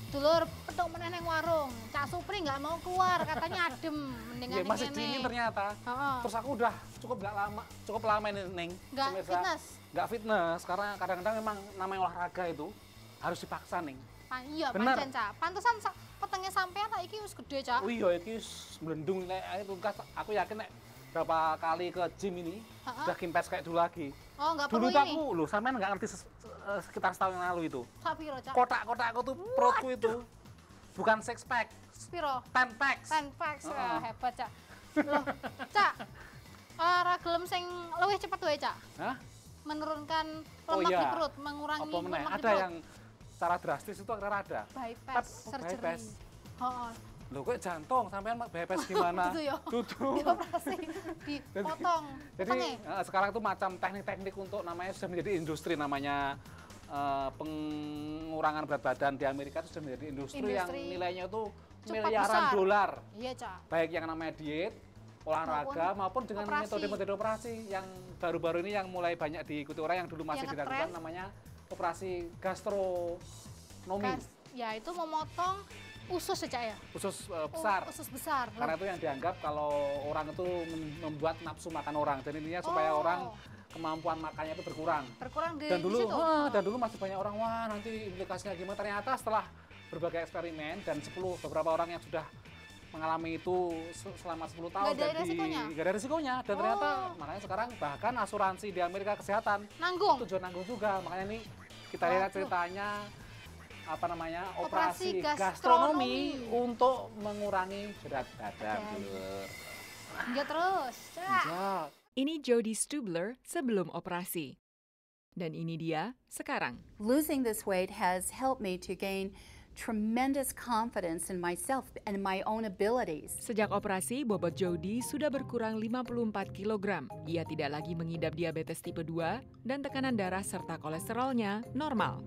Dulur petuk meneh nang warung. Cak Supri nggak mau keluar, katanya adem. Mendingan Iya, masih dingin ternyata. Terus aku udah cukup lama ini Neng. Nggak fitness. Nggak fitness karena kadang-kadang memang namanya olahraga itu harus dipaksa Neng. Iya, pancen Cak. Pantesan petengnya sampean tak iki wis gede Cak. Oh iya, iki melendung nek itu aku yakin nek berapa kali ke gym ini sudah kimpes kayak dulu lagi. Oh, nggak dulu perlu tuh ini. aku loh, sampean nggak ngerti sekitar setahun yang lalu itu. Sapiro Cak? Kotak-kotak aku tuh perutku itu bukan six pack. Piro? 10 packs. 10 packs. Hebat Cak. Loh, Cak. Ora gelem sing luwih cepet wae Cak. Hah? Menurunkan lemak di perut, mengurangi lemak di perut. Ada yang secara drastis itu ada. Bypass surgery. Bypass. Heeh. Loh kok jantung sampean bypass gimana? Gitu ya. Duduk. Dioperasi, dipotong. Jadi sekarang itu macam teknik-teknik untuk namanya sudah menjadi industri namanya pengurangan berat badan di Amerika itu sudah menjadi industri yang nilainya itu miliaran dolar. Iya, Cak. Baik yang namanya diet, olahraga maupun dengan metode-metode operasi yang baru-baru ini yang mulai banyak diikuti orang yang dulu masih dilakukan namanya operasi gastronomi. Ya, itu memotong usus ya? Usus besar. Usus besar. Karena itu yang dianggap kalau orang itu membuat nafsu makan orang. Dan intinya supaya orang kemampuan makannya itu berkurang. Berkurang di dulu, situ? Dan dulu masih banyak orang, wah nanti implikasinya gimana. Ternyata setelah berbagai eksperimen dan beberapa orang yang sudah mengalami itu selama 10 tahun. Nggak ada risikonya. Dan ternyata makanya sekarang bahkan asuransi di Amerika Kesehatan. Nanggung? Tujuan nanggung juga. Makanya ini kita lihat ceritanya operasi gastronomi untuk mengurangi berat badan. Enggak terus, Cak. Ini Jodie Stubler sebelum operasi. Dan ini dia sekarang. Losing this weight has helped me to gain tremendous confidence in myself and my own abilities. Sejak operasi, bobot Jodie sudah berkurang 54 kg. Ia tidak lagi mengidap diabetes tipe 2 dan tekanan darah serta kolesterolnya normal.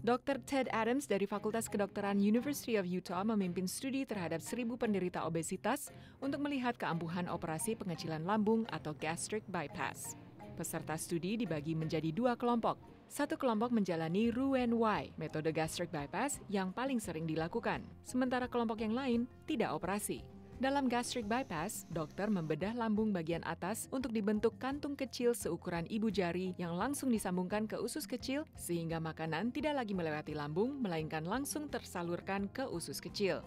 Dr. Ted Adams dari Fakultas Kedokteran University of Utah memimpin studi terhadap 1.000 penderita obesitas untuk melihat keampuhan operasi pengecilan lambung atau gastric bypass. Peserta studi dibagi menjadi 2 kelompok. Satu kelompok menjalani Roux-en-Y, metode gastric bypass yang paling sering dilakukan. Sementara kelompok yang lain tidak operasi. Dalam gastric bypass, dokter membedah lambung bagian atas untuk dibentuk kantung kecil seukuran ibu jari yang langsung disambungkan ke usus kecil sehingga makanan tidak lagi melewati lambung, melainkan langsung tersalurkan ke usus kecil.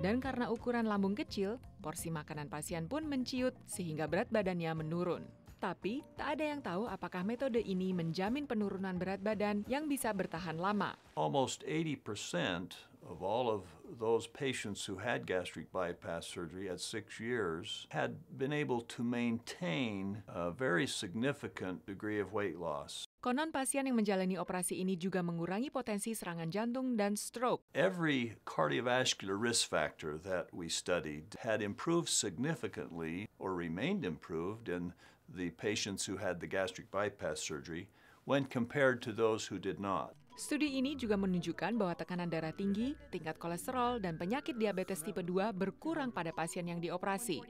Dan karena ukuran lambung kecil, porsi makanan pasien pun menciut sehingga berat badannya menurun. Tapi, tak ada yang tahu apakah metode ini menjamin penurunan berat badan yang bisa bertahan lama. Almost 80% of all of those patients who had gastric bypass surgery at 6 years had been able to maintain a very significant degree of weight loss. Konon pasien yang menjalani operasi ini juga mengurangi potensi serangan jantung dan stroke. Every cardiovascular risk factor that we studied had improved significantly or remained improved in the patients who had the gastric bypass surgery when compared to those who did not. Studi ini juga menunjukkan bahwa tekanan darah tinggi, tingkat kolesterol, dan penyakit diabetes tipe 2 berkurang pada pasien yang dioperasi.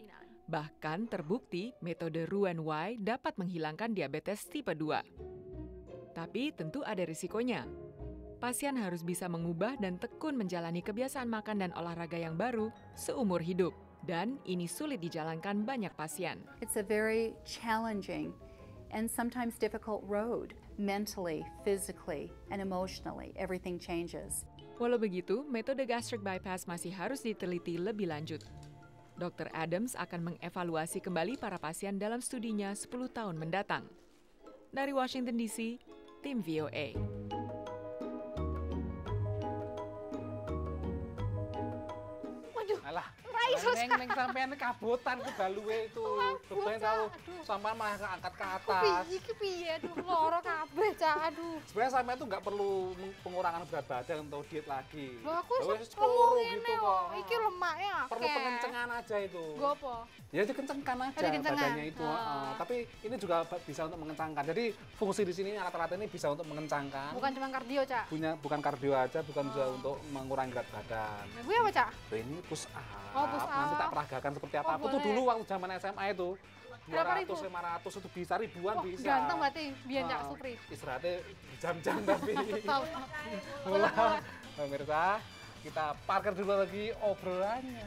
Bahkan terbukti metode Roux-en-Y dapat menghilangkan diabetes tipe 2. Tapi tentu ada risikonya. Pasien harus bisa mengubah dan tekun menjalani kebiasaan makan dan olahraga yang baru seumur hidup. Dan ini sulit dijalankan banyak pasien. It's a very challenging and sometimes difficult road. Mentally, physically, and emotionally, everything changes. Walau begitu, metode gastric bypass masih harus diteliti lebih lanjut. Dr. Adams akan mengevaluasi kembali para pasien dalam studinya 10 tahun mendatang. Dari Washington DC, tim VOA. Alah, neng sampean kabutan ke baluwe itu. Kebayang tahu sampean malah angkat ke atas. Iki piye? Aduh, loro kabeh, Cak. Aduh. Sebenarnya sampean tuh nggak perlu pengurangan berat badan atau diet lagi. Loh, aku ngomong gitu kok. Iki lemaknya akeh. Perlu pengencengan aja itu. Gue apa? Ya dikencengkan aja badannya itu. Tapi ini juga bisa untuk mengencangkan. Jadi fungsi di sini alat-alat ini bisa untuk mengencangkan. Bukan cuma kardio, Cak. Bukan kardio aja, bukan juga untuk mengurangi berat badan. Gue apa, Cak? Ini push up. Oh, push up. Nanti tak peragakan seperti apa. Aku tuh boleh. dulu waktu zaman SMA itu 200, 500 itu bisa, ribuan bisa. Ganteng berarti biar Cak Supri. Istirahatnya jam-jam tapi. Tahu. Mulai, pemirsa, kita parkir dulu lagi obrolannya.